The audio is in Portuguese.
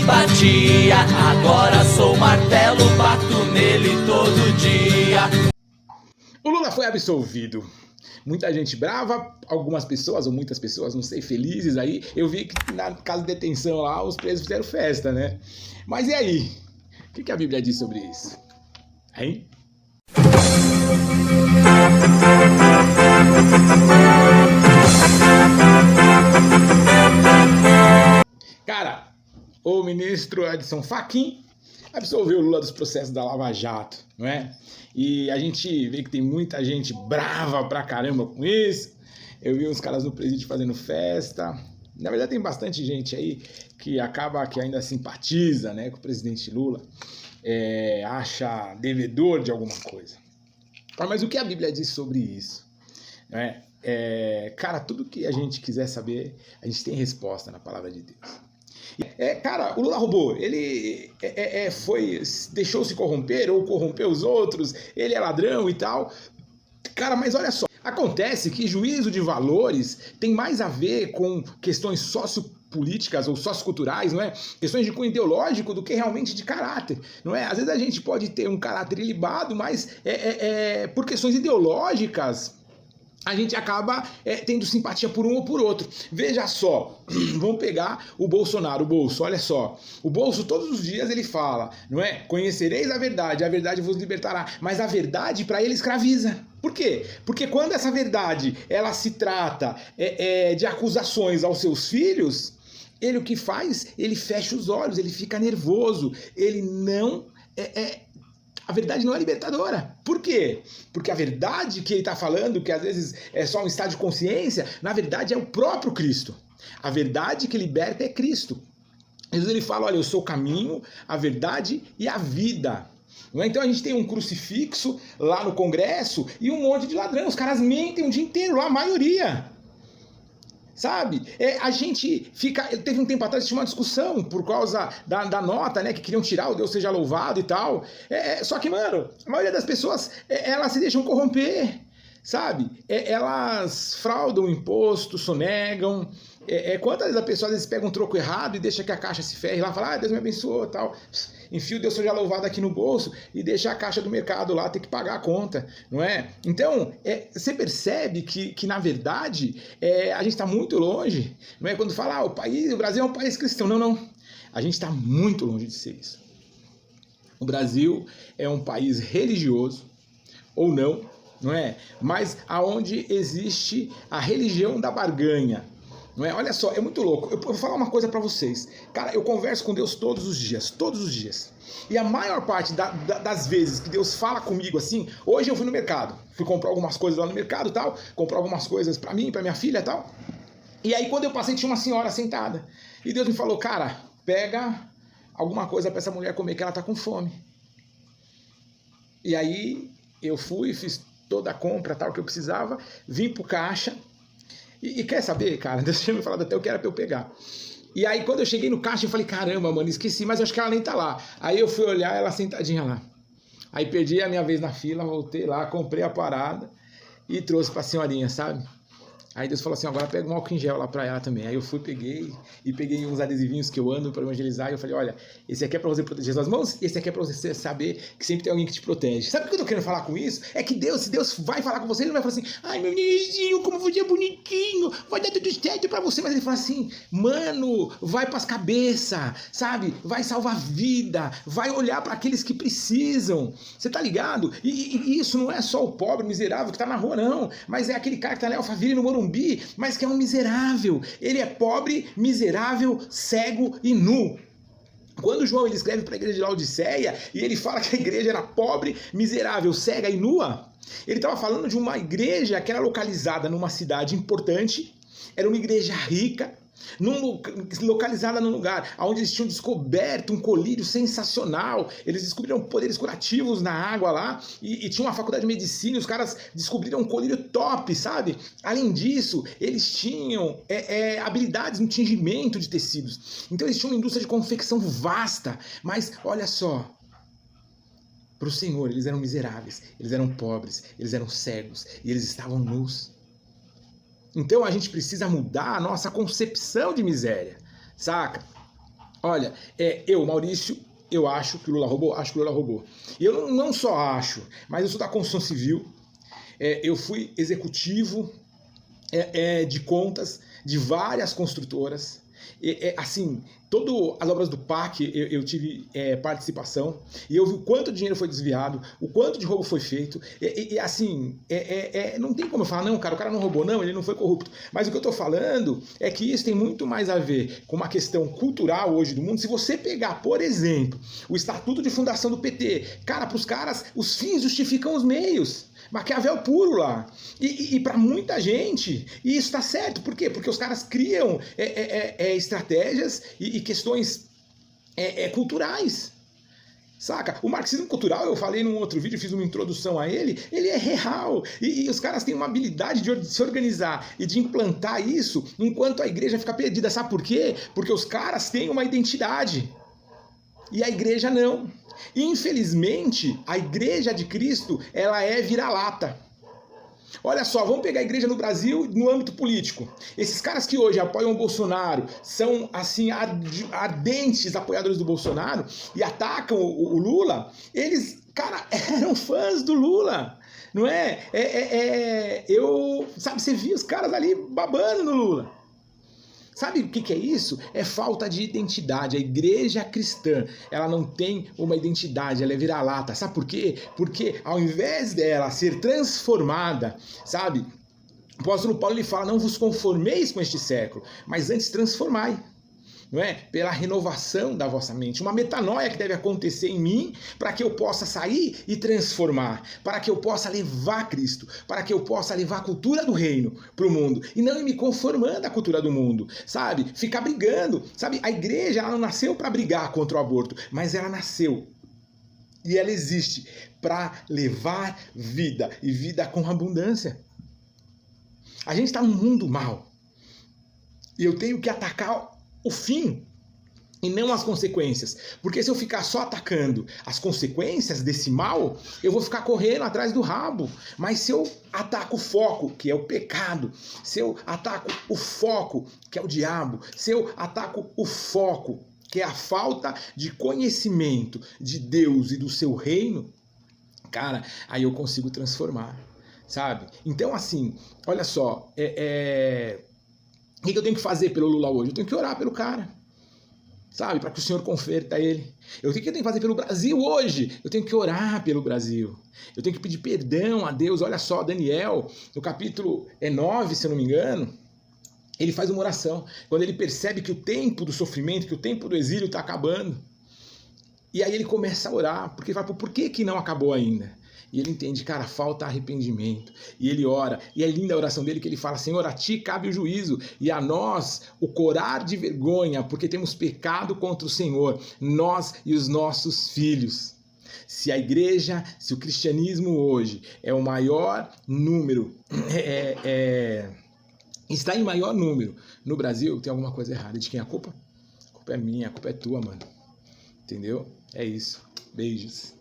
batia, agora sou martelo, bato nele todo dia. O Lula foi absolvido. Muita gente brava, algumas pessoas, ou muitas pessoas, não sei, felizes aí. Eu vi que na casa de detenção lá, os presos fizeram festa, né? Mas e aí? O que a Bíblia diz sobre isso? Hein? Cara, o ministro Edson Fachin absolveu o Lula dos processos da Lava Jato, não é? E a gente vê que tem muita gente brava pra caramba com isso. Eu vi uns caras no presídio fazendo festa. Na verdade tem bastante gente aí que acaba que ainda simpatiza, né, com o presidente Lula, acha devedor de alguma coisa. Mas o que a Bíblia diz sobre isso? Cara, tudo que a gente quiser saber, a gente tem resposta na palavra de Deus. Cara, o Lula roubou, ele deixou-se corromper ou corrompeu os outros, ele é ladrão e tal. Cara, mas olha só, acontece que juízo de valores tem mais a ver com questões sociopolíticas ou socioculturais, não é? Questões de cunho ideológico do que realmente de caráter, não é? Às vezes a gente pode ter um caráter ilibado, mas por questões ideológicas a gente acaba tendo simpatia por um ou por outro. Veja só, vamos pegar o Bolsonaro, o Bolso, olha só. O Bolso todos os dias ele fala, não é? Conhecereis a verdade vos libertará. Mas a verdade para ele escraviza. Por quê? Porque quando essa verdade ela se trata de acusações aos seus filhos, ele o que faz? Ele fecha os olhos, ele fica nervoso, ele não... A verdade não é libertadora. Por quê? Porque a verdade que ele está falando, que às vezes é só um estado de consciência, na verdade é o próprio Cristo. A verdade que liberta é Cristo. Jesus ele fala, olha, eu sou o caminho, a verdade e a vida. Então a gente tem um crucifixo lá no Congresso e um monte de ladrão. Os caras mentem o dia inteiro, lá, a maioria. Sabe? A gente fica... Teve um tempo atrás, tinha uma discussão por causa da nota, né? Que queriam tirar o Deus seja louvado e tal. Só que, mano, a maioria das pessoas, elas se deixam corromper, sabe? Elas fraudam o imposto, sonegam. Quantas vezes a pessoa às vezes pega um troco errado e deixa que a caixa se ferre lá, fala, Deus me abençoou e tal. Enfia o Deus seja louvado aqui no bolso e deixa a caixa do mercado lá ter que pagar a conta, não é? Então, você percebe que na verdade, a gente está muito longe, não é? Quando fala, o Brasil é um país cristão. Não. A gente está muito longe de ser isso. O Brasil é um país religioso, ou não é? Mas aonde existe a religião da barganha. Não é? Olha só, é muito louco. Eu vou falar uma coisa pra vocês. Cara, eu converso com Deus todos os dias. E a maior parte das vezes que Deus fala comigo assim, hoje eu fui no mercado, fui comprar algumas coisas lá no mercado e tal, comprar algumas coisas pra mim, pra minha filha e tal. E aí quando eu passei tinha uma senhora sentada. E Deus me falou, cara, pega alguma coisa pra essa mulher comer que ela tá com fome. E aí eu fui, fiz toda a compra, tal, que eu precisava, vim pro caixa. E quer saber, cara, Deus tinha me falado até o que era pra eu pegar. E aí quando eu cheguei no caixa eu falei, caramba, mano, esqueci, mas eu acho que ela nem tá lá. Aí eu fui olhar ela sentadinha lá. Aí perdi a minha vez na fila, voltei lá, comprei a parada e trouxe pra senhorinha, sabe? Aí Deus falou assim, agora pega um álcool em gel lá pra ela também. Aí eu fui, peguei uns adesivinhos que eu ando pra evangelizar. E eu falei, olha, esse aqui é pra você proteger suas mãos, esse aqui é pra você saber que sempre tem alguém que te protege. Sabe o que eu tô querendo falar com isso? É que Deus, se Deus vai falar com você, ele não vai falar assim, ai meu nenenzinho, como você é bonitinho, vai dar tudo certo pra você. Mas ele fala assim, mano, vai pras cabeças, sabe? Vai salvar vida, vai olhar pra aqueles que precisam. Você tá ligado? E isso não é só o pobre, miserável que tá na rua, não. Mas é aquele cara que tá lá em Alphaville, no Morumbi, mas que é um miserável. Ele é pobre, miserável, cego e nu. Quando João ele escreve para a igreja de Laodiceia e ele fala que a igreja era pobre, miserável, cega e nua, ele estava falando de uma igreja que era localizada numa cidade importante, era uma igreja rica, localizada num lugar onde eles tinham descoberto um colírio sensacional. Eles descobriram poderes curativos na água lá e tinha uma faculdade de medicina e os caras descobriram um colírio top, sabe? Além disso, eles tinham habilidades no tingimento de tecidos. Então eles tinham uma indústria de confecção vasta. Mas olha só, para o Senhor eles eram miseráveis, eles eram pobres, eles eram cegos e eles estavam nus. Então a gente precisa mudar a nossa concepção de miséria, saca? Olha, Maurício, eu acho que o Lula roubou, acho que o Lula roubou. E eu não só acho, mas eu sou da construção civil, eu fui executivo de contas de várias construtoras. Assim, todas as obras do PAC eu tive participação, e eu vi o quanto dinheiro foi desviado, o quanto de roubo foi feito, assim, não tem como eu falar, não, cara, o cara não roubou, não, ele não foi corrupto. Mas o que eu tô falando é que isso tem muito mais a ver com uma questão cultural hoje do mundo. Se você pegar, por exemplo, o Estatuto de Fundação do PT, cara, pros caras, os fins justificam os meios. Maquiavel puro lá. E para muita gente, e isso está certo. Por quê? Porque os caras criam estratégias e questões culturais. Saca? O marxismo cultural, eu falei num outro vídeo, fiz uma introdução a ele é real. E os caras têm uma habilidade de se organizar e de implantar isso enquanto a igreja fica perdida. Sabe por quê? Porque os caras têm uma identidade. E a igreja não. Infelizmente, a igreja de Cristo, ela é vira-lata. Olha só, vamos pegar a igreja no Brasil no âmbito político. Esses caras que hoje apoiam o Bolsonaro são, assim, ardentes apoiadores do Bolsonaro e atacam o Lula. Eles, cara, eram fãs do Lula, não é? Sabe, você via os caras ali babando no Lula. Sabe o que é isso? É falta de identidade. A igreja cristã, ela não tem uma identidade, ela é vira-lata. Sabe por quê? Porque ao invés dela ser transformada, sabe? O apóstolo Paulo ele fala, não vos conformeis com este século, mas antes transformai. Não é? Pela renovação da vossa mente. Uma metanoia que deve acontecer em mim para que eu possa sair e transformar, para que eu possa levar Cristo, para que eu possa levar a cultura do reino para o mundo e não ir me conformando à cultura do mundo, sabe? Ficar brigando, sabe? A igreja ela não nasceu para brigar contra o aborto, mas ela nasceu e ela existe para levar vida e vida com abundância. A gente está num mundo mau e eu tenho que atacar o fim e não as consequências. Porque se eu ficar só atacando as consequências desse mal, eu vou ficar correndo atrás do rabo. Mas se eu ataco o foco, que é o pecado, se eu ataco o foco, que é o diabo, se eu ataco o foco, que é a falta de conhecimento de Deus e do seu reino, cara, aí eu consigo transformar, sabe? Então, assim, olha só, o que eu tenho que fazer pelo Lula hoje? Eu tenho que orar pelo cara, sabe? Para que o Senhor converta ele. O que eu tenho que fazer pelo Brasil hoje? Eu tenho que orar pelo Brasil. Eu tenho que pedir perdão a Deus. Olha só, Daniel, no capítulo 9, se eu não me engano, ele faz uma oração. Quando ele percebe que o tempo do sofrimento, que o tempo do exílio está acabando. E aí ele começa a orar, porque ele fala, por que não acabou ainda? E ele entende, cara, falta arrependimento. E ele ora, e é linda a oração dele que ele fala, Senhor, a ti cabe o juízo, e a nós o corar de vergonha, porque temos pecado contra o Senhor, nós e os nossos filhos. Se a igreja, se o cristianismo hoje é o maior número, está em maior número no Brasil, tem alguma coisa errada. De quem é a culpa? A culpa é minha, a culpa é tua, mano. Entendeu? É isso. Beijos.